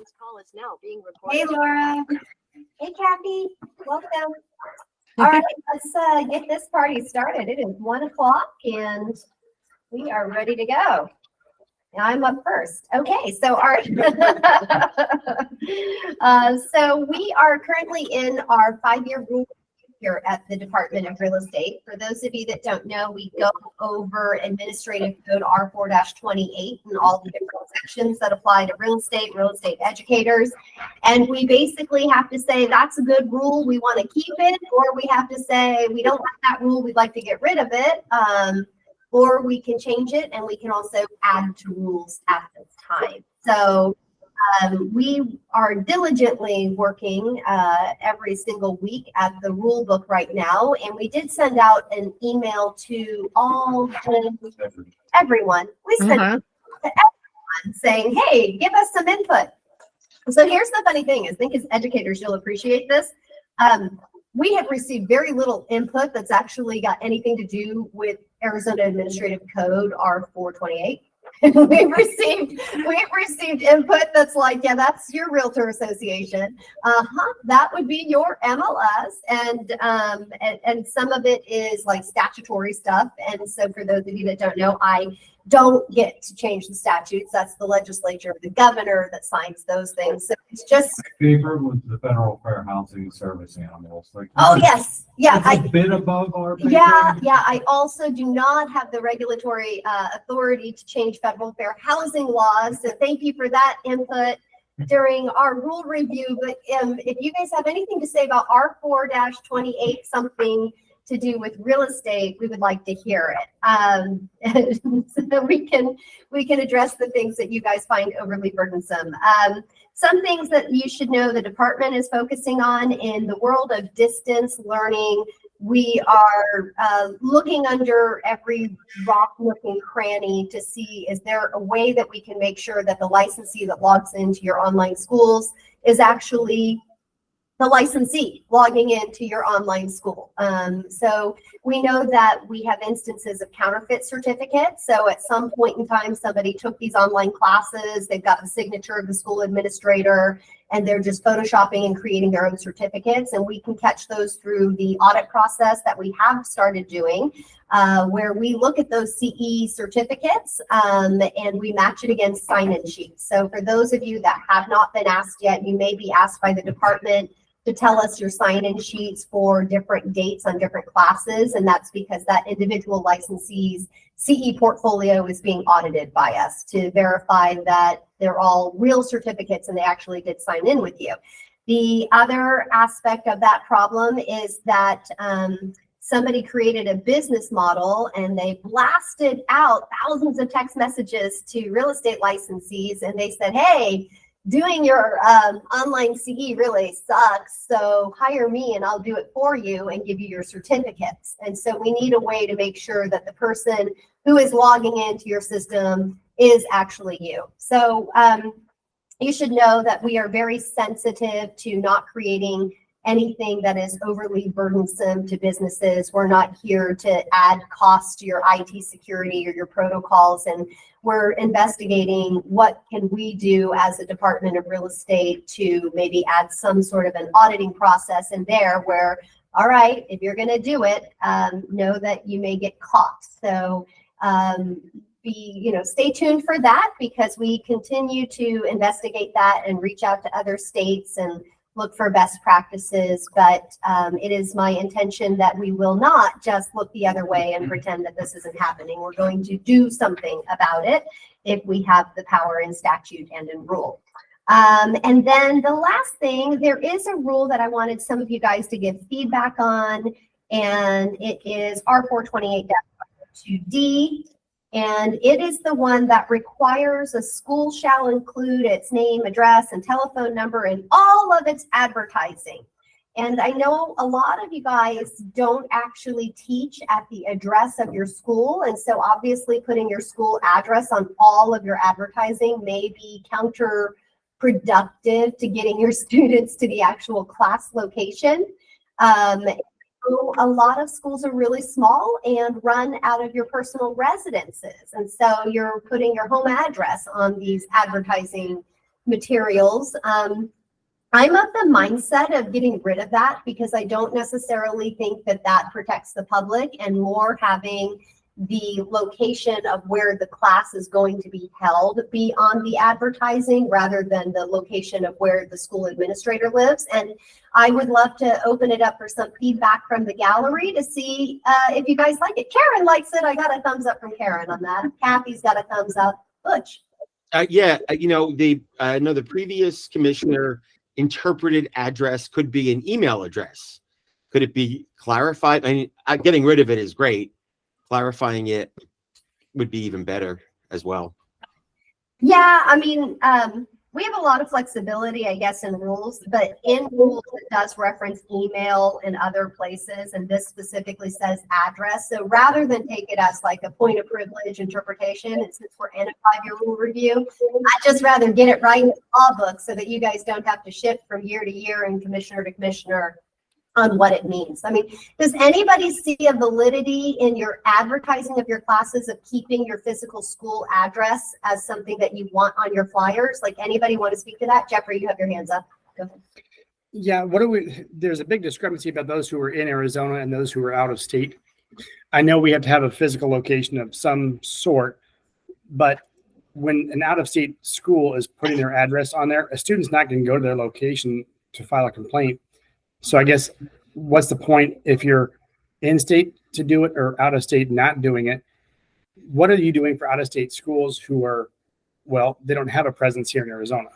This call is now being recorded. Hey, Laura. Hey, Kathy. Welcome. All right, let's get this party started. It is 1 o'clock and we are ready to go. I'm up first. Okay, so so we are currently in our 5-year rule here at the Department of Real Estate. For those of you that don't know, we go over Administrative Code R4-28 and all the different sections that apply to real estate educators. And we basically have to say that's a good rule, we want to keep it, or we have to say we don't like that rule, we'd like to get rid of it. Or we can change it, and we can also add to rules at this time. So we are diligently working every single week at the rule book right now, and we did send out an email to everyone. We sent it to everyone saying, hey, give us some input. So here's the funny thing is, I think as educators, you'll appreciate this. We have received very little input that's actually got anything to do with Arizona Administrative Code R4-28. we've received input that's like, yeah, that's your realtor association. That would be your MLS, and some of it is like statutory stuff. And so for those of you that don't know, I don't get to change the statutes. That's the legislature, the governor that signs those things. So it's just My favorite was the Federal Fair Housing Service animals. Like, oh yes, yeah, it's a bit above our pay yeah. grade. I also do not have the regulatory authority to change federal fair housing laws. So thank you for that input during our rule review. But if you guys have anything to say about R4-28, something to do with real estate, we would like to hear it. So we can address the things that you guys find overly burdensome. Some things that you should know the department is focusing on in the world of distance learning. We are looking under every rock, nook, and cranny to see, is there a way that we can make sure that the licensee that logs into your online schools is actually the licensee logging into your online school. So we know that we have instances of counterfeit certificates. So at some point in time, somebody took these online classes, they've got the signature of the school administrator, and they're just photoshopping and creating their own certificates. And we can catch those through the audit process that we have started doing, where we look at those CE certificates and we match it against sign-in sheets. So for those of you that have not been asked yet, you may be asked by the department to tell us your sign-in sheets for different dates on different classes. And that's because that individual licensee's CE portfolio is being audited by us to verify that they're all real certificates and they actually did sign in with you. The other aspect of that problem is that somebody created a business model and they blasted out thousands of text messages to real estate licensees, and they said, hey, doing your online CE really sucks, so hire me and I'll do it for you and give you your certificates. And so we need a way to make sure that the person who is logging into your system is actually you. So you should know that we are very sensitive to not creating anything that is overly burdensome to businesses. We're not here to add costs to your IT security or your protocols, and we're investigating what can we do as a Department of Real Estate to maybe add some sort of an auditing process in there where, all right, if you're going to do it, know that you may get caught. So stay tuned for that, because we continue to investigate that and reach out to other states and look for best practices. But it is my intention that we will not just look the other way and pretend that this isn't happening. We're going to do something about it if we have the power in statute and in rule. And then the last thing, there is a rule that I wanted some of you guys to give feedback on, and it is R4-28-2D. And it is the one that requires a school shall include its name, address, and telephone number in all of its advertising. And I know a lot of you guys don't actually teach at the address of your school. And so obviously putting your school address on all of your advertising may be counterproductive to getting your students to the actual class location. A lot of schools are really small and run out of your personal residences. And so you're putting your home address on these advertising materials. I'm of the mindset of getting rid of that because I don't necessarily think that that protects the public, and more having the location of where the class is going to be held be on the advertising rather than the location of where the school administrator lives. And I would love to open it up for some feedback from the gallery to see if you guys like it. Karen likes it. I got a thumbs up from Karen on that. Kathy's got a thumbs up. Butch. Yeah, I know the previous commissioner interpreted address could be an email address. Could it be clarified? I mean, getting rid of it is great. Clarifying it would be even better as well. Yeah, I mean, we have a lot of flexibility, I guess, in rules, but in rules, it does reference email in other places, and this specifically says address. So rather than take it as like a point of privilege interpretation, and since we're in a 5-year rule review, I'd just rather get it right in the law book so that you guys don't have to shift from year to year and commissioner to commissioner on what it means. I mean, does anybody see a validity in your advertising of your classes of keeping your physical school address as something that you want on your flyers? Like, anybody want to speak to that? Jeffrey, you have your hands up. Go ahead. Yeah, there's a big discrepancy about those who are in Arizona and those who are out of state. I know we have to have a physical location of some sort, but when an out of state school is putting their address on there, a student's not going to go to their location to file a complaint. So I guess what's the point if you're in state to do it or out of state not doing it? What are you doing for out of state schools who are, well, they don't have a presence here in Arizona?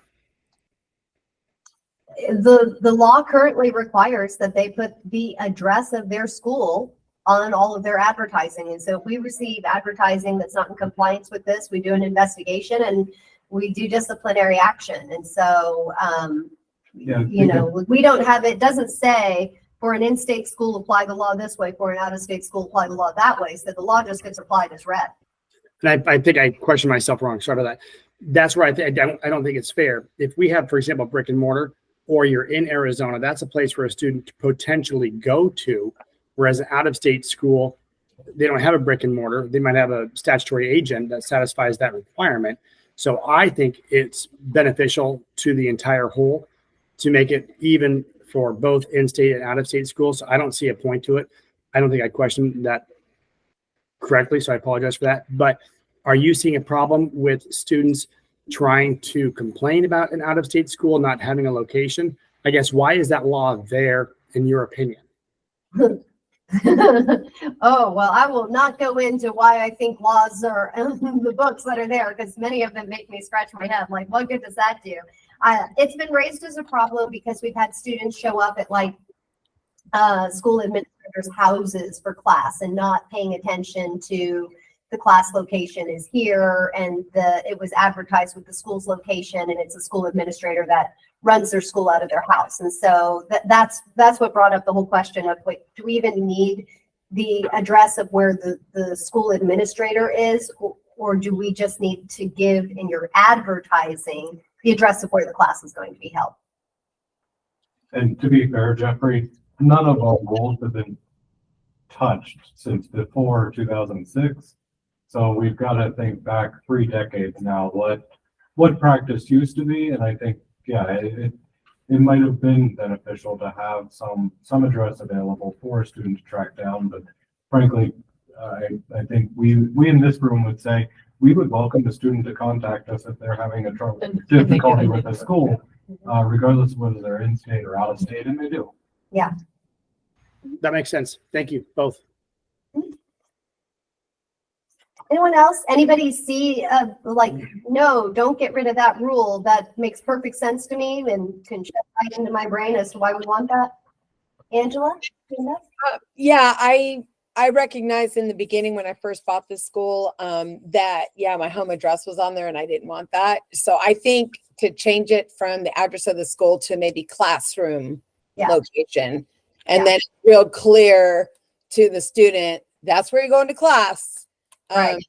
The law currently requires that they put the address of their school on all of their advertising. And so if we receive advertising that's not in compliance with this, we do an investigation and we do disciplinary action. And so, Yeah, we don't have, it doesn't say for an in-state school, apply the law this way, for an out-of-state school, apply the law that way. So the law just gets applied as read. And I think I questioned myself wrong. Sorry about that. That's where I don't think it's fair. If we have, for example, brick and mortar, or you're in Arizona, that's a place for a student to potentially go to. Whereas an out-of-state school, they don't have a brick and mortar. They might have a statutory agent that satisfies that requirement. So I think it's beneficial to the entire whole to make it even for both in-state and out-of-state schools. So I don't see a point to it. I don't think I questioned that correctly, so I apologize for that. But are you seeing a problem with students trying to complain about an out-of-state school not having a location? I guess, why is that law there, in your opinion? Oh, well, I will not go into why I think laws are in the books that are there, because many of them make me scratch my head. Like, what good does that do? It's been raised as a problem because we've had students show up at like school administrators' houses for class and not paying attention to the class location is here, and it was advertised with the school's location, and it's a school administrator that runs their school out of their house. And so that's what brought up the whole question of, wait, do we even need the address of where the school administrator is, or do we just need to give in your advertising the address of where the class is going to be held? And to be fair, Jeffrey, none of our rules have been touched since before 2006. So we've got to think back 3 decades now, what practice used to be. And I think, yeah, it might have been beneficial to have some address available for a student to track down. But frankly, I think we in this room would say we would welcome the student to contact us if they're having difficulty with the school, regardless of whether they're in state or out of state, and they do. Yeah. That makes sense. Thank you both. Anyone else? Anybody see no, don't get rid of that rule. That makes perfect sense to me and can shed light into my brain as to why we want that. Angela? Yeah, I recognized in the beginning when I first bought this school that, yeah, my home address was on there and I didn't want that. So I think to change it from the address of the school to maybe classroom location, and then real clear to the student, that's where you're going to class. Right.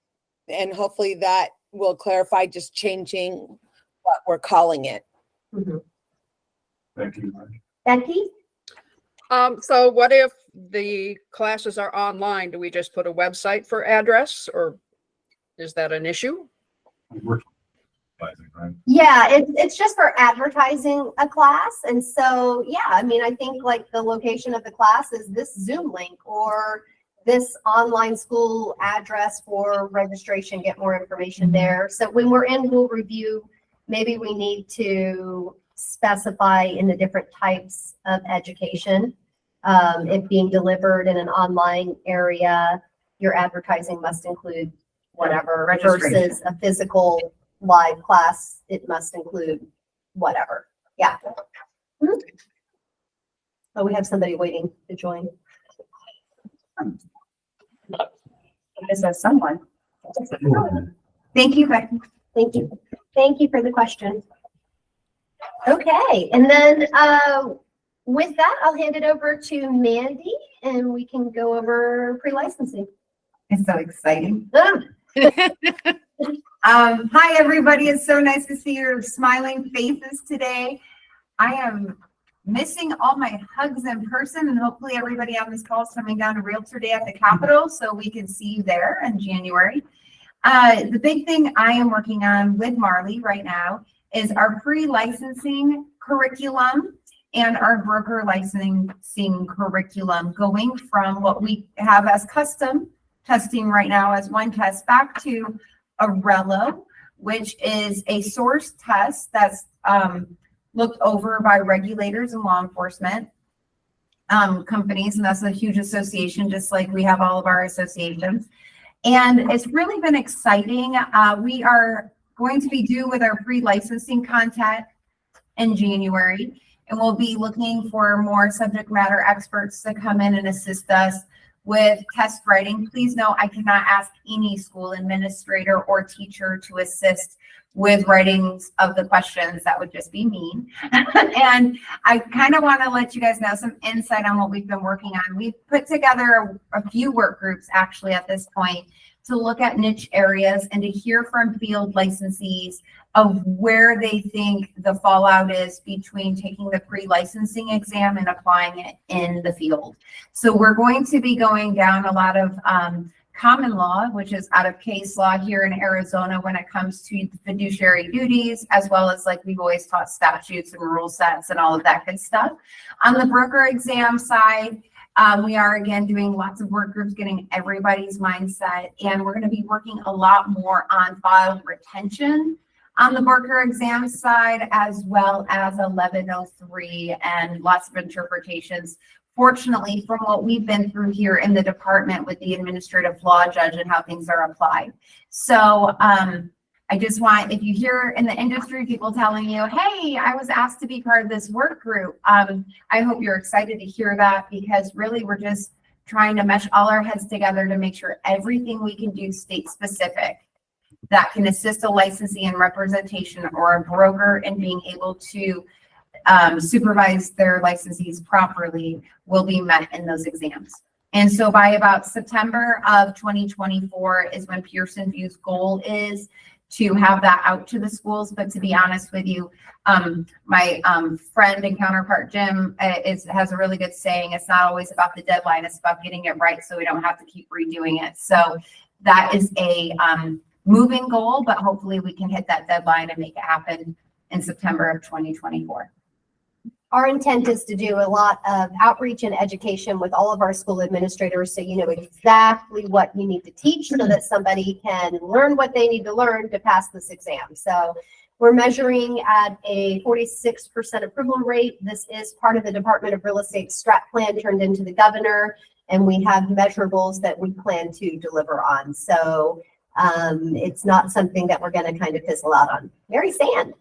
And hopefully that will clarify just changing what we're calling it. Mm-hmm. Thank you. Becky? So what if the classes are online? Do we just put a website for address, or is that an issue? Right? Yeah, it's just for advertising a class. And so, yeah, I mean, I think like the location of the class is this Zoom link or this online school address for registration, get more information there. So when we're in rule review, maybe we need to specify in the different types of education. If being delivered in an online area, your advertising must include whatever Registration. versus a physical live class, it must include whatever. Yeah. Mhm. Oh, we have somebody waiting to join. This is someone. Thank you, Becky. Thank you. Thank you for the question. Okay, and then with that, I'll hand it over to Mandy and we can go over pre-licensing. It's so exciting. Ah, Hi, everybody. It's so nice to see your smiling faces today. I am missing all my hugs in person, and hopefully everybody on this call is coming down to Realtor Day at the Capitol so we can see you there in January. The big thing I am working on with Marley right now is our pre-licensing curriculum and our broker licensing curriculum, going from what we have as custom testing right now as one test back to a RELO, which is a source test that's looked over by regulators and law enforcement companies, and that's a huge association, just like we have all of our associations. And it's really been exciting. We are going to be due with our pre-licensing content in January, and we'll be looking for more subject matter experts to come in and assist us with test writing. Please know I cannot ask any school administrator or teacher to assist with writings of the questions. That would just be mean. And I kind of want to let you guys know some insight on what we've been working on. We've put together a few work groups actually at this point to look at niche areas and to hear from field licensees of where they think the fallout is between taking the pre-licensing exam and applying it in the field. So we're going to be going down a lot of common law, which is out of case law here in Arizona when it comes to the fiduciary duties, as well as like we've always taught statutes and rule sets and all of that good stuff. On the broker exam side, we are again doing lots of work groups, getting everybody's mindset, and we're going to be working a lot more on file retention on the broker exam side, as well as 1103 and lots of interpretations. Fortunately, from what we've been through here in the department with the administrative law judge and how things are applied. So I just want, if you hear in the industry people telling you, hey, I was asked to be part of this work group, I hope you're excited to hear that, because really we're just trying to mesh all our heads together to make sure everything we can do state specific that can assist a licensee in representation or a broker in being able to supervise their licensees properly will be met in those exams. And so by about September of 2024 is when Pearson View's goal is to have that out to the schools. But to be honest with you, my friend and counterpart, Jim, has a really good saying. It's not always about the deadline. It's about getting it right so we don't have to keep redoing it. So that is a moving goal, but hopefully we can hit that deadline and make it happen in September of 2024. Our intent is to do a lot of outreach and education with all of our school administrators, so you know exactly what you need to teach so that somebody can learn what they need to learn to pass this exam. So we're measuring at a 46% approval rate. This is part of the Department of Real Estate strat plan turned into the governor, and we have measurables that we plan to deliver on. So it's not something that we're going to kind of fizzle out on. Mary Sand.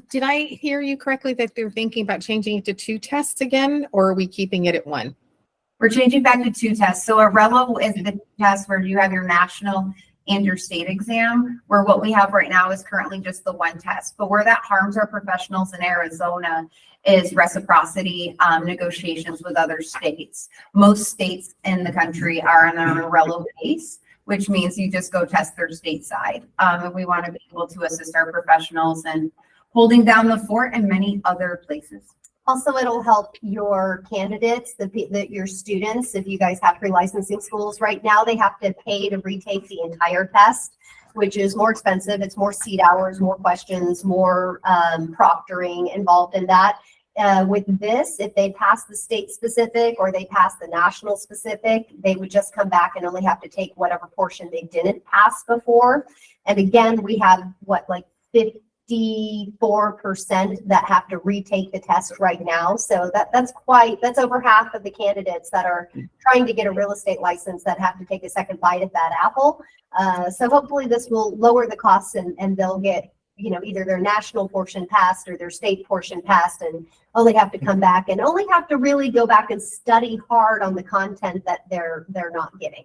Did I hear you correctly that they're thinking about changing it to 2 tests again, or are we keeping it at 1? We're changing back to 2 tests. So a RELO is the test where you have your national and your state exam, where what we have right now is currently just the 1 test. But where that harms our professionals in Arizona is reciprocity negotiations with other states. Most states in the country are on a RELO base, which means you just go test their stateside. And we want to be able to assist our professionals in holding down the fort and many other places. Also, it'll help your candidates, your students. If you guys have pre-licensing schools right now, they have to pay to retake the entire test. which is more expensive. It's more seat hours, more questions, more proctoring involved in that. With this, if they pass the state specific or they pass the national specific, they would just come back and only have to take whatever portion they didn't pass before. And again, we have like 54% that have to retake the test right now. So that's over half of the candidates that are trying to get a real estate license that have to take a second bite at that apple. So hopefully this will lower the costs and they'll get, either their national portion passed or their state portion passed and only have to come back and only have to really go back and study hard on the content that they're not getting.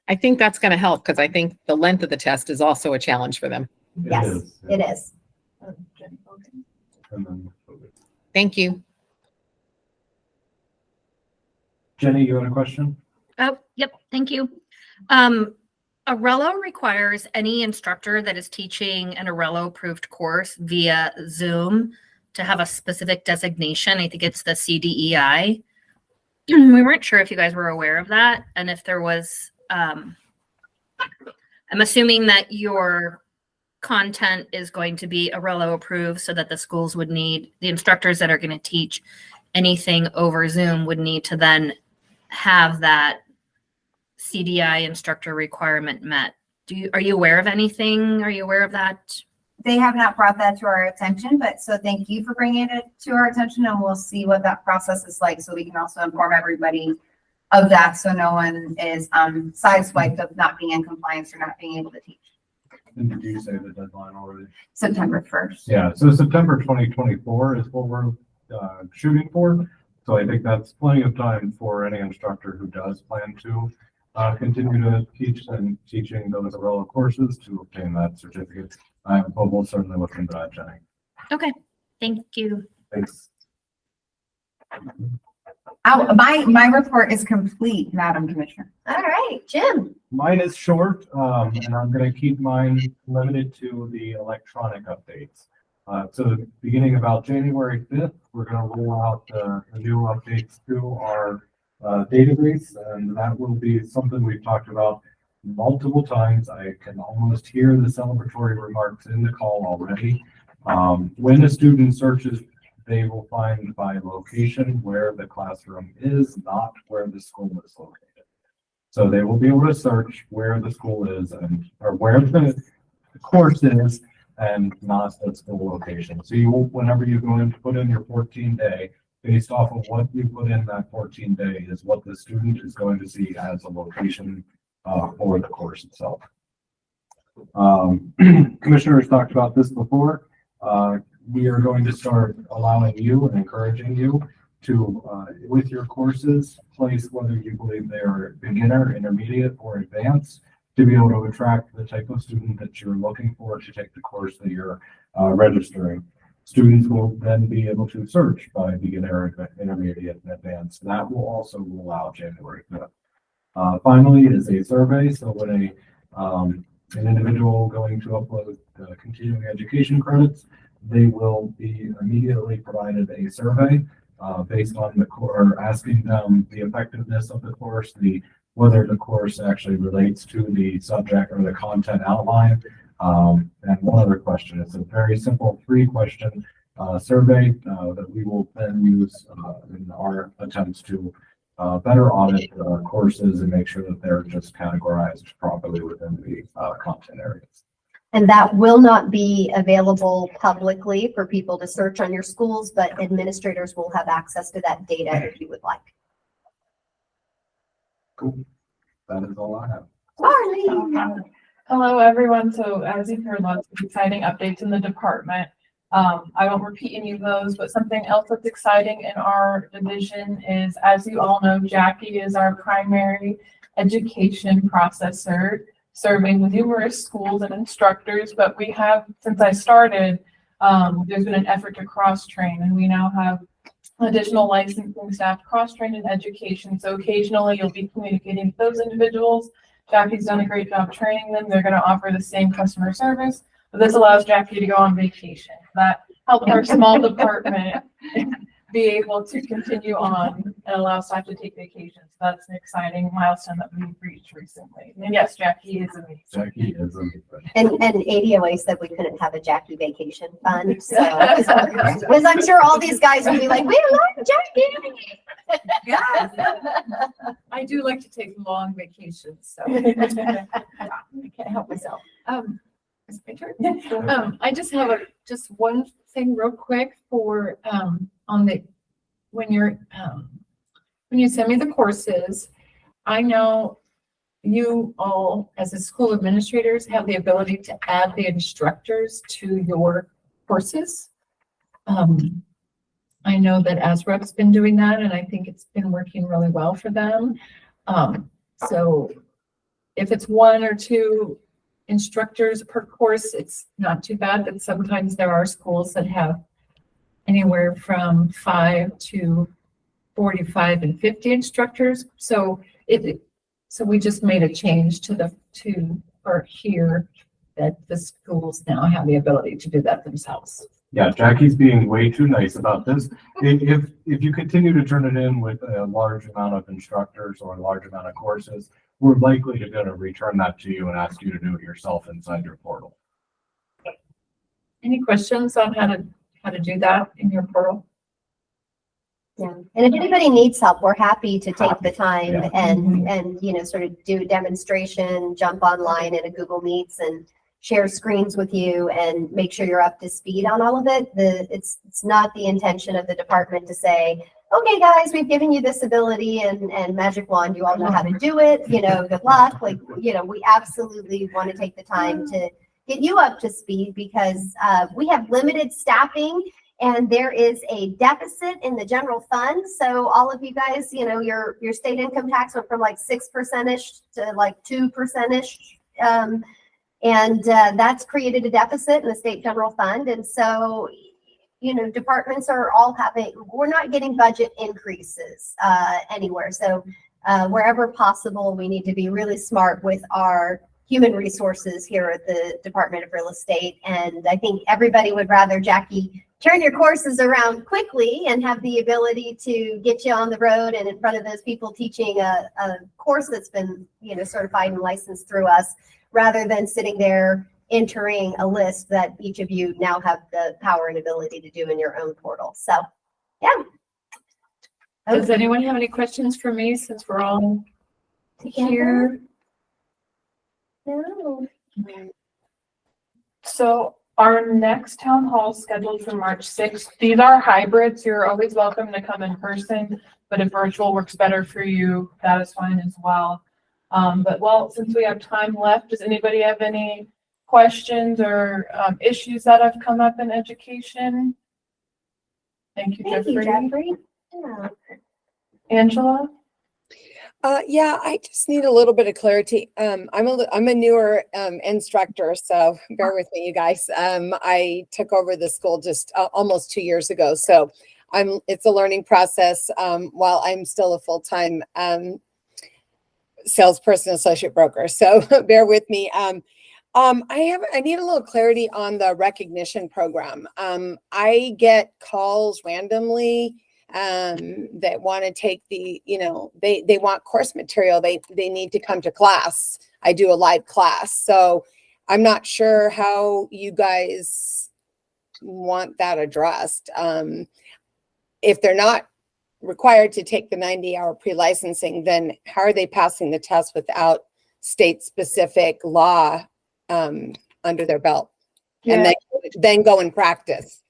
I think that's going to help because I think the length of the test is also a challenge for them. Yes, it is. And then, Thank you. Jenny, you had a question? Oh, yep, thank you. Arello requires any instructor that is teaching an Arello approved course via Zoom to have a specific designation. I think it's the CDEI. We weren't sure if you guys were aware of that. And if there was, I'm assuming that your content is going to be Arello approved so that the schools would need, the instructors that are going to teach anything over Zoom would need to then have that CDI instructor requirement met. Are you aware of anything? Are you aware of that? They have not brought that to our attention, but so thank you for bringing it to our attention, and we'll see what that process is like so we can also inform everybody of that so no one is sideswiped of not being in compliance or not being able to teach. And did you say the deadline already? September 1st. Yeah, so September 2024 is what we're shooting for. So I think that's plenty of time for any instructor who does plan to continue to teach and teaching those Arello courses to obtain that certificate. But we'll certainly look into that, Jenny. Okay, thank you. Thanks. My report is complete, Madam Commissioner. All right, Jim. Mine is short, and I'm going to keep mine limited to the electronic updates. So beginning about January 5th, we're going to roll out the new updates to our database, and that will be something we've talked about multiple times. I can almost hear the celebratory remarks in the call already. When a student searches, they will find by location where the classroom is, not where the school is located. So they will be able to search where the school is or where the course is and not the school location. So you will, whenever you go in to put in your 14-day, based off of what you put in that 14-day is what the student is going to see as a location for the course itself. Commissioners talked about this before. We are going to start allowing you and encouraging you to, with your courses, place whether you believe they are beginner, intermediate, or advanced, to be able to attract the type of student that you're looking for to take the course that you're registering. Students will then be able to search by beginner, intermediate, and advanced. That will also roll out January 5th. Finally is a survey. So when an individual going to upload continuing education credits, they will be immediately provided a survey based on the course, asking them the effectiveness of the course, whether the course actually relates to the subject or the content outline. And one other question. It's a very simple 3-question survey that we will then use in our attempts to better audit courses and make sure that they're just categorized properly within the content areas. And that will not be available publicly for people to search on your schools, but administrators will have access to that data if you would like. Cool. That is all I have. Marlene. Hello, everyone. So as you've heard, lots of exciting updates in the department. I won't repeat any of those, but something else that's exciting in our division is, as you all know, Jackie is our primary education processor, serving numerous schools and instructors. But we have, since I started, there's been an effort to cross-train, and we now have additional licensing staff cross-trained in education. So occasionally you'll be communicating with those individuals. Jackie's done a great job training them. They're going to offer the same customer service, but this allows Jackie to go on vacation. That helps our small department be able to continue on and allow staff to take vacations. That's an exciting milestone that we've reached recently. And yes, Jackie is amazing. Jackie is amazing. And ADOA said we couldn't have a Jackie vacation fund, so. Because I'm sure all these guys would be like, we love Jackie. I do like to take long vacations, so I can't help myself. it's my turn. I just have just one thing real quick for, on the, when you send me the courses, I know you all, as the school administrators, have the ability to add the instructors to your courses. I know that ASREP's been doing that, and I think it's been working really well for them. So if it's 1 or 2 instructors per course, it's not too bad, but sometimes there are schools that have anywhere from 5 to 45 and 50 instructors. So so we just made a change to here that the schools now have the ability to do that themselves. Yeah, Jackie's being way too nice about this. If you continue to turn it in with a large amount of instructors or a large amount of courses, we're likely to return that to you and ask you to do it yourself inside your portal. Any questions on how to do that in your portal? Yeah, and if anybody needs help, we're happy to take the time Yeah. and, you know, sort of do a demonstration, jump online in a Google Meets and share screens with you and make sure you're up to speed on all of it. It's not the intention of the department to say, okay, guys, we've given you this ability and magic wand, you all know how to do it, you know, good luck. Like, you know, we absolutely want to take the time to get you up to speed because we have limited staffing and there is a deficit in the general fund. So all of you guys, you know, your state income tax went from like 6%-ish to like 2%-ish. And that's created a deficit in the state general fund. And so, you know, departments are all we're not getting budget increases anywhere. So wherever possible, we need to be really smart with our human resources here at the Department of Real Estate. And I think everybody would rather, Jackie, turn your courses around quickly and have the ability to get you on the road and in front of those people teaching a course that's been, you know, certified and licensed through us, rather than sitting there entering a list that each of you now have the power and ability to do in your own portal. So, yeah. Does anyone have any questions for me since we're all here? No. So our next town hall is scheduled for March 6th. These are hybrids. You're always welcome to come in person, but if virtual works better for you, that is fine as well. But well, since we have time left, does anybody have any questions or issues that have come up in education? Thank you, Thank you, Jeffrey. Jeffrey. Yeah. Angela? Yeah, I just need a little bit of clarity. I'm a newer instructor, so bear with me, you guys. I took over the school just almost 2 years ago, so it's a learning process while I'm still a full-time salesperson, associate broker. So bear with me. I need a little clarity on the recognition program. I get calls randomly that want to take the, you know, they want course material. They need to come to class. I do a live class. So I'm not sure how you guys want that addressed. If they're not required to take the 90-hour pre-licensing, then how are they passing the test without state-specific law under their belt? Yeah. And then go and practice.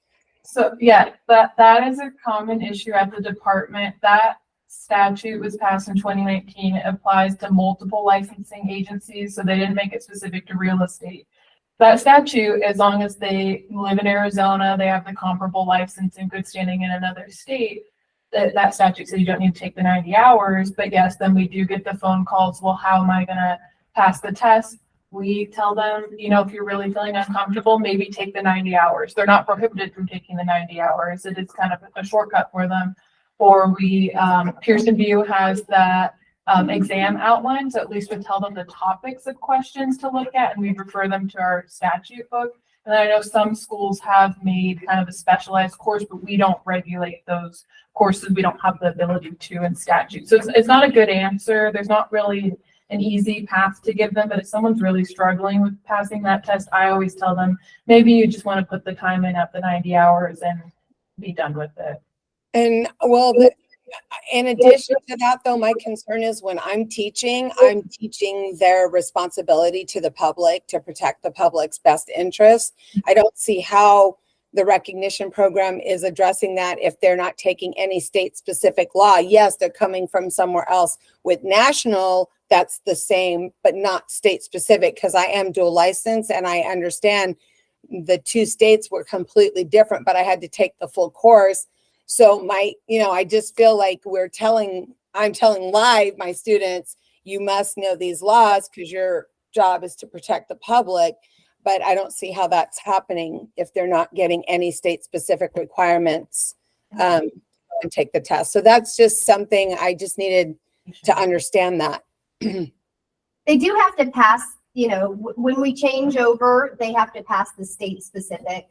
So yeah, that is a common issue at the department. That statute was passed in 2019. It applies to multiple licensing agencies, so they didn't make it specific to real estate. That statute, as long as they live in Arizona, they have the comparable license in good standing in another state, that statute says you don't need to take the 90 hours. But yes, then we do get the phone calls. Well, how am I going to pass the test? We tell them, you know, if you're really feeling uncomfortable, maybe take the 90 hours. They're not prohibited from taking the 90 hours. It is kind of a shortcut for them. Or Pearson VUE has that exam outline. So at least we tell them the topics of questions to look at, and we refer them to our statute book. And I know some schools have made kind of a specialized course, but we don't regulate those courses. We don't have the ability to in statute. So it's not a good answer. There's not really an easy path to give them, but if someone's really struggling with passing that test, I always tell them, maybe you just want to put the time in at the 90 hours and be done with it. And well, in addition to that, though, my concern is when I'm teaching their responsibility to the public to protect the public's best interest. I don't see how the recognition program is addressing that if they're not taking any state-specific law. Yes, they're coming from somewhere else. With national, that's the same, but not state-specific, because I am dual license and I understand the two states were completely different, but I had to take the full course. So I just feel like I'm telling live my students, you must know these laws because your job is to protect the public. But I don't see how that's happening if they're not getting any state-specific requirements and take the test. So that's just something I just needed to understand that. They do have to pass, when we change over, they have to pass the state-specific.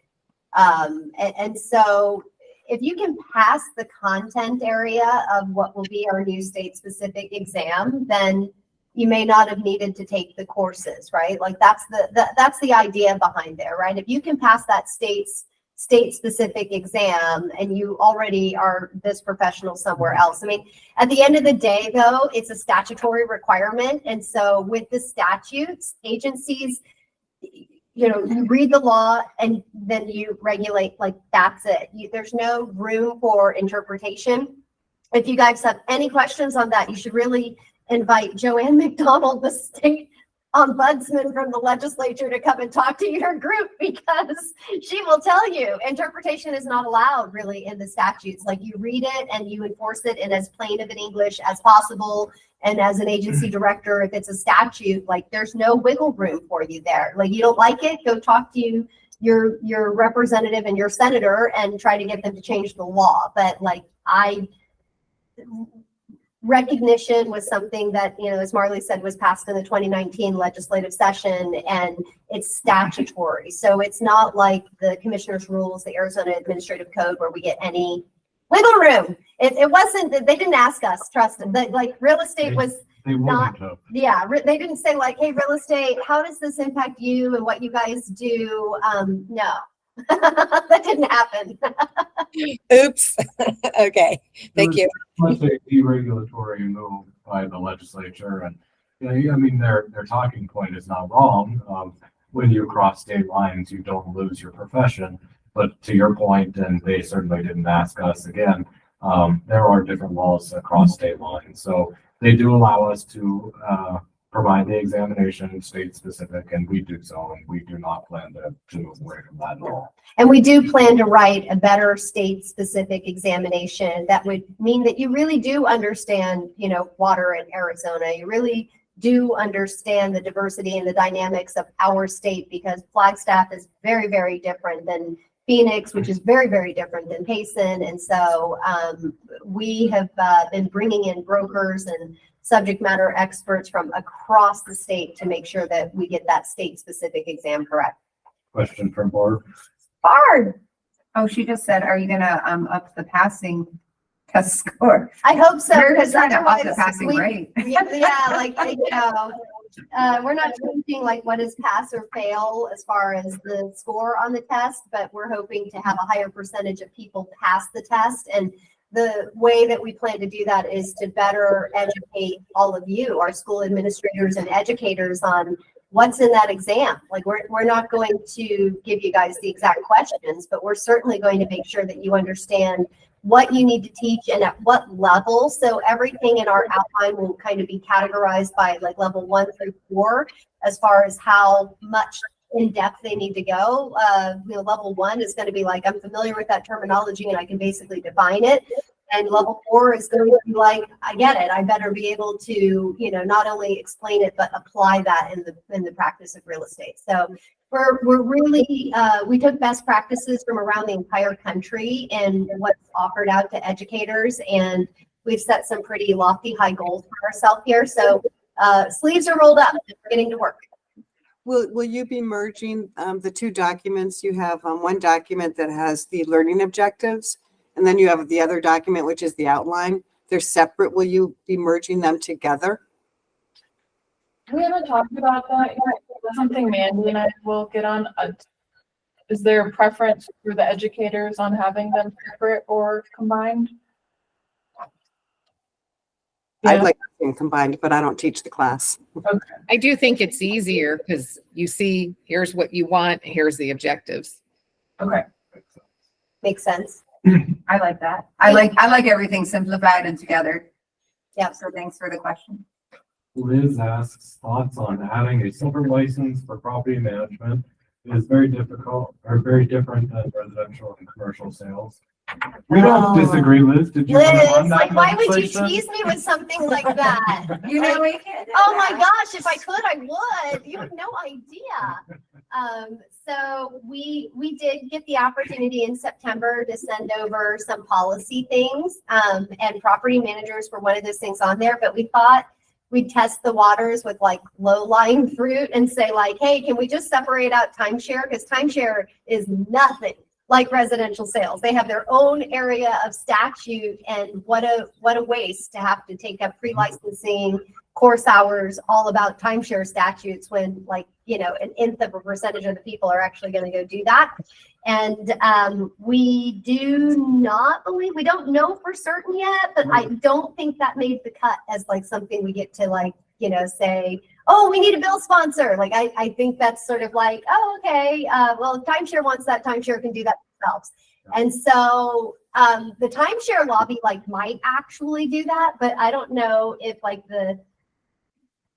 And so if you can pass the content area of what will be our new state-specific exam, then you may not have needed to take the courses, right? Like that's the idea behind there, right? If you can pass that state-specific exam and you already are this professional somewhere else. I mean, at the end of the day, though, it's a statutory requirement. And so with the statutes, agencies, you read the law and then you regulate, like that's it. There's no room for interpretation. If you guys have any questions on that, you should really invite Joanne McDonald, the state ombudsman from the legislature, to come and talk to your group, because she will tell you interpretation is not allowed really in the statutes. Like you read it and you enforce it in as plain of an English as possible. And as an agency director, if it's a statute, like there's no wiggle room for you there. Like you don't like it, go talk to your representative and your senator and try to get them to change the law. But recognition was something that, as Marley said, was passed in the 2019 legislative session, and it's statutory. So it's not like the commissioner's rules, the Arizona Administrative Code, where we get any wiggle room. It wasn't, they didn't ask us, trust them. Like real estate was They not, wouldn't have. yeah, they didn't say like, hey, real estate, how does this impact you and what you guys do? No, that didn't happen. Oops. Okay. Thank you. Much a deregulatory move by the legislature, and their talking point is not wrong. When you cross state lines, you don't lose your profession. But to your point, and they certainly didn't ask us again, there are different laws across state lines. So they do allow us to provide the examination state specific, and we do so, and we do not plan to move away from that at all. And we do plan to write a better state-specific examination that would mean that you really do understand, water in Arizona. You really do understand the diversity and the dynamics of our state, because Flagstaff is very, very different than Phoenix, which is very, very different than Payson. And so we have been bringing in brokers and subject matter experts from across the state to make sure that we get that state-specific exam correct. Question from Barb. Barb, Oh, she just said, are you gonna up the passing test score? I hope so, We're because just trying to up the otherwise passing rate. We're not changing like what is pass or fail as far as the score on the test, but we're hoping to have a higher percentage of people pass the test. And the way that we plan to do that is to better educate all of you, our school administrators and educators, on what's in that exam. Like we're not going to give you guys the exact questions, but we're certainly going to make sure that you understand what you need to teach and at what level. So everything in our outline will kind of be categorized by like level 1 through 4, as far as how much in depth they need to go. Level 1 is going to be like, I'm familiar with that terminology and I can basically define it. And level 4 is going to be like, I get it. I better be able to, not only explain it, but apply that in the practice of real estate. So we're really, we took best practices from around the entire country and what's offered out to educators. And we've set some pretty lofty high goals for ourselves here. So sleeves are rolled up and we're getting to work. Will you be merging the two documents? You have one document that has the learning objectives, and then you have the other document, which is the outline. They're separate. Will you be merging them together? We haven't talked about that yet. That's something Mandy and I will get on. Is there a preference for the educators on having them separate or combined? I'd like them combined, but I don't teach the class. Okay. I do think it's easier because you see, here's what you want, here's the objectives. Okay. Makes sense. I like that. I like everything simplified and together. Yeah. So thanks for the question. Liz asks thoughts on adding a separate license for property management. It is very difficult or very different than residential and commercial sales. We don't disagree, Liz. Did you? Liz, like, why would you tease me with something like that? You know we can. Oh my gosh, if I could, I would. You have no idea. So we did get the opportunity in September to send over some policy things, and property managers were one of those things on there, but we thought we'd test the waters with like low-lying fruit and say like, hey, can we just separate out timeshare? Because timeshare is nothing like residential sales. They have their own area of statute, and what a waste to have to take up pre-licensing course hours all about timeshare statutes when, like, you know, an nth of a percentage of the people are actually going to go do that. And we do not believe, we don't know for certain yet, but I don't think that made the cut as like something we get to, like, you know, say, oh, we need a bill sponsor. Like, I think that's sort of like, oh, okay, well, if timeshare wants that, timeshare can do that themselves. And so the timeshare lobby like might actually do that, but I don't know if like the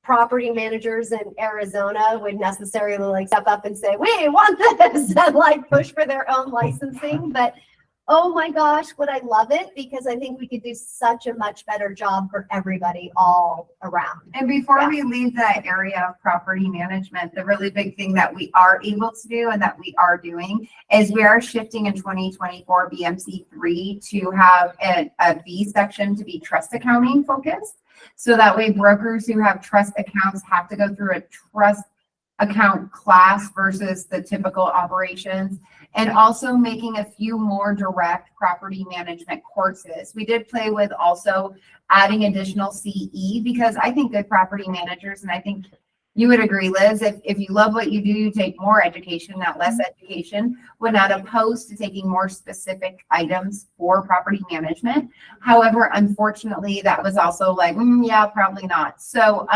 property managers in Arizona would necessarily like step up and say, we want this, and like push for their own licensing. But oh my gosh, would I love it, because I think we could do such a much better job for everybody all around. And before we leave that area of property management, the really big thing that we are able to do and that we are doing is we are shifting in 2024 BMC 3 to have a B section to be trust accounting focused. So that way brokers who have trust accounts have to go through a trust account class versus the typical operations, and also making a few more direct property management courses. We did play with also adding additional CE, because I think good property managers, and I think you would agree, Liz, if you love what you do, you take more education, not less education. We're not opposed to taking more specific items for property management. However, unfortunately, that was also like, yeah, probably not. So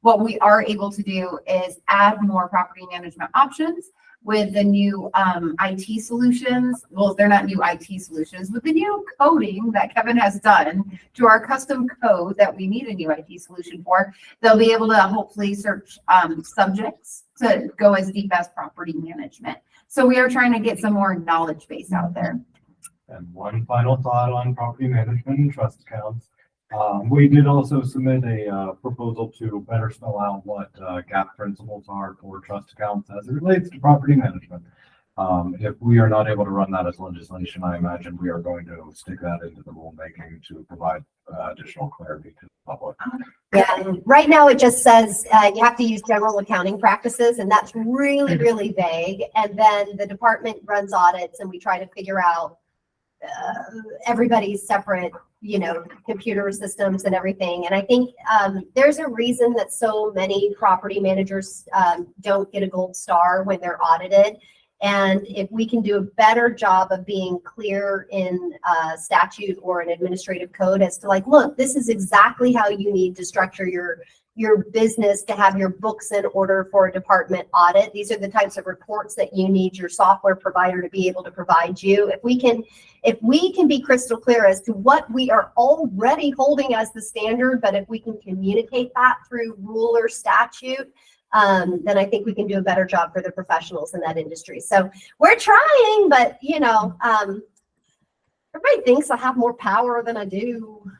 what we are able to do is add more property management options with the new IT solutions. Well, they're not new IT solutions, but the new coding that Kevin has done to our custom code that we need a new IT solution for. They'll be able to hopefully search subjects to go as deep as property management. So we are trying to get some more knowledge base out there. And one final thought on property management and trust accounts. We did also submit a proposal to better spell out what GAAP principles are for trust accounts as it relates to property management. If we are not able to run that as legislation, I imagine we are going to stick that into the rulemaking to provide additional clarity to the public. Yeah, and right now it just says you have to use general accounting practices, and that's really, really vague. And then the department runs audits, and we try to figure out everybody's separate, you know, computer systems and everything. And I think there's a reason that so many property managers don't get a gold star when they're audited. And if we can do a better job of being clear in statute or an administrative code as to like, look, this is exactly how you need to structure your business to have your books in order for a department audit. These are the types of reports that you need your software provider to be able to provide you. If we can be crystal clear as to what we are already holding as the standard, but if we can communicate that through rule or statute, then I think we can do a better job for the professionals in that industry. So we're trying, but you know, everybody thinks I have more power than I do.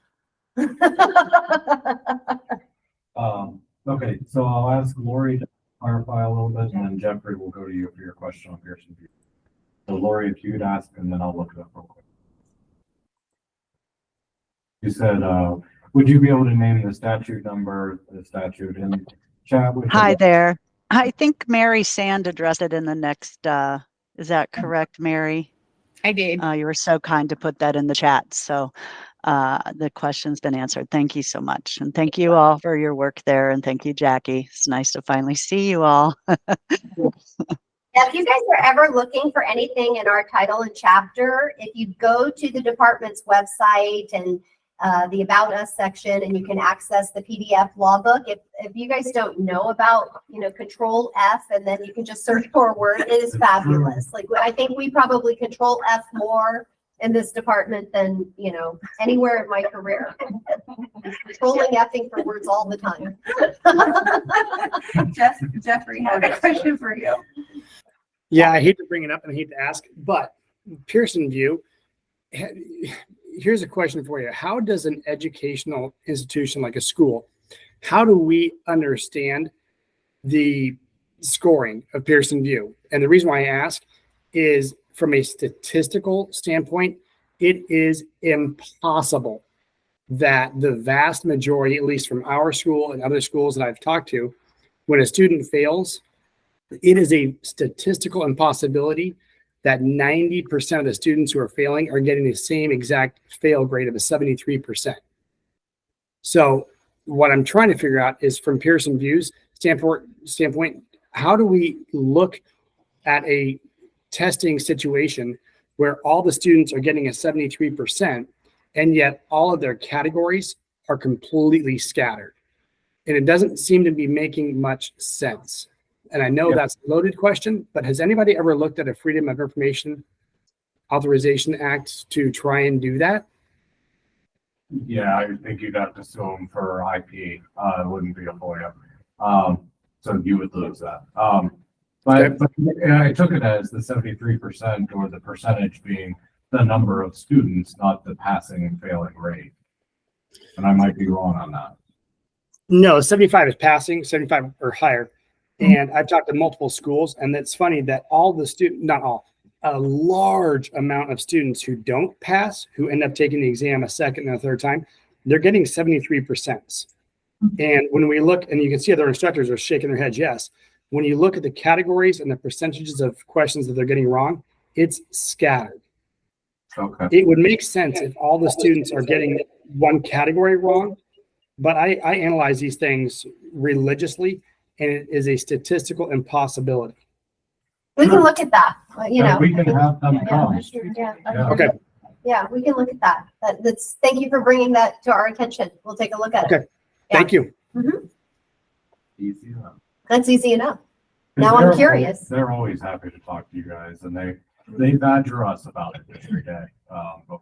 Okay, so I'll ask Lori to clarify a little bit, and then Jeffrey will go to you for your question on Pearson View. So Lori, if you'd ask, and then I'll look it up real quick. You said, would you be able to name the statute number, the statute in chat? Hi there. I think Mary Sand addressed it in the next, is that correct, Mary? I did. You were so kind to put that in the chat. So the question's been answered. Thank you so much. And thank you all for your work there. And thank you, Jackie. It's nice to finally see you all. If you guys are ever looking for anything in our title and chapter, if you go to the department's website and the About Us section, and you can access the PDF law book. If you guys don't know about, Control F, and then you can just search for a word, it is fabulous. Like, I think we probably Control F more in this department than, anywhere in my career. Controlling effing for words all the time. Jeffrey had a question for you. Yeah, I hate to bring it up and I hate to ask, but Pearson VUE, here's a question for you. How does an educational institution like a school, how do we understand the scoring of Pearson VUE? And the reason why I ask is from a statistical standpoint, it is impossible that the vast majority, at least from our school and other schools that I've talked to, when a student fails, it is a statistical impossibility that 90% of the students who are failing are getting the same exact fail grade of a 73%. So what I'm trying to figure out is from Pearson VUE's standpoint, how do we look at a testing situation where all the students are getting a 73% and yet all of their categories are completely scattered? And it doesn't seem to be making much sense. And I know that's a loaded question, but has anybody ever looked at a Freedom of Information Authorization Act to try and do that? Yeah, I think you'd have to sue them for IP. It wouldn't be a FOIA. So you would lose that. But I took it as the 73% or the percentage being the number of students, not the passing and failing rate. And I might be wrong on that. No, 75 is passing, 75 or higher. And I've talked to multiple schools, and it's funny that all the students, not all, a large amount of students who don't pass, who end up taking the exam a second and a third time, they're getting 73%. And when we look, and you can see other instructors are shaking their heads, yes. When you look at the categories and the percentages of questions that they're getting wrong, it's scattered. Okay. It would make sense if all the students are getting one category wrong, but I analyze these things religiously, and it is a statistical impossibility. We can look at that, We can have them come. Yeah. Okay. Yeah, we can look at that. That's, thank you for bringing that to our attention. We'll take a look at it. Okay. Thank you. Mhm. Easy enough. That's easy enough. Now I'm curious. They're always happy to talk to you guys, and they badger us about it every day. But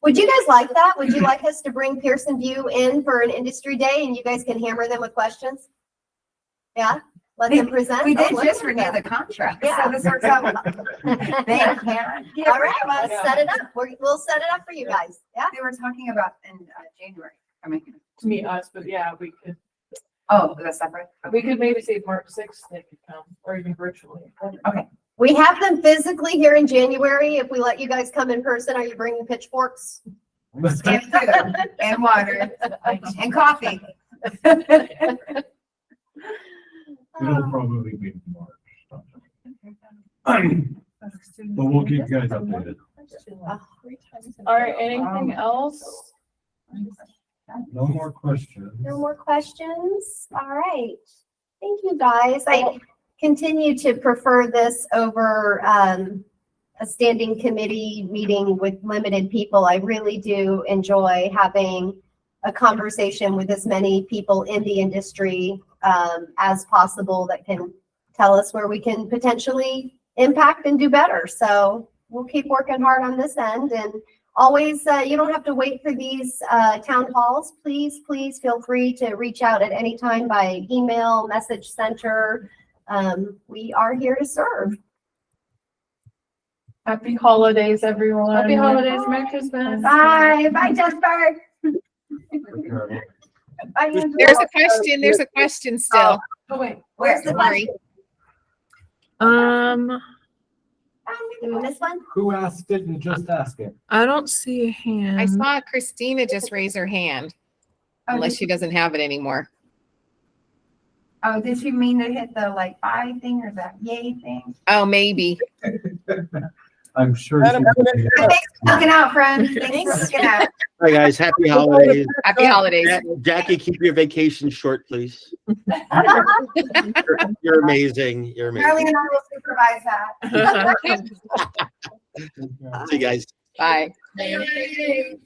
Would you guys like that? Would you like us to bring Pearson VUE in for an industry day and you guys can hammer them with questions? Yeah, let them present. We did Oh, just look renew at the that. contract, Yeah. so this works out. They can't. All right, let's set it up. We'll set it up for you guys. Yeah. They were talking about in January. To meet us, but yeah, we could That's separate. We could maybe say March 6th, they could come, or even virtually. Okay. We have them physically here in January. If we let you guys come in person, are you bringing pitchforks? And food, and water, and coffee. it'll probably be March. But we'll keep you guys updated. All right, anything else? No more questions. No more questions? All right. Thank you, guys. I continue to prefer this over a standing committee meeting with limited people. I really do enjoy having a conversation with as many people in the industry as possible that can tell us where we can potentially impact and do better. So we'll keep working hard on this end, and always, you don't have to wait for these town halls. Please feel free to reach out at any time by email, message center. We are here to serve. Happy holidays, everyone. Happy holidays, Merry Christmas. Bye. Bye, Jasper. Bye, Angela. There's a question. There's a question still. Oh, wait. Where's the Sorry. question? Did we miss one? Who asked it and just ask it? I don't see a hand. I saw Christina just raise her hand, unless she doesn't have it anymore. Oh, did she mean to hit the like bye thing or that yay thing? Oh, maybe. I'm sure. Madam she- Thanks for looking out, friends. Thanks for looking out. Hi, guys. Happy holidays. Happy holidays. Jackie, keep your vacation short, please. You're amazing. You're Charlie amazing. and I will supervise that. See you guys. Bye. Bye.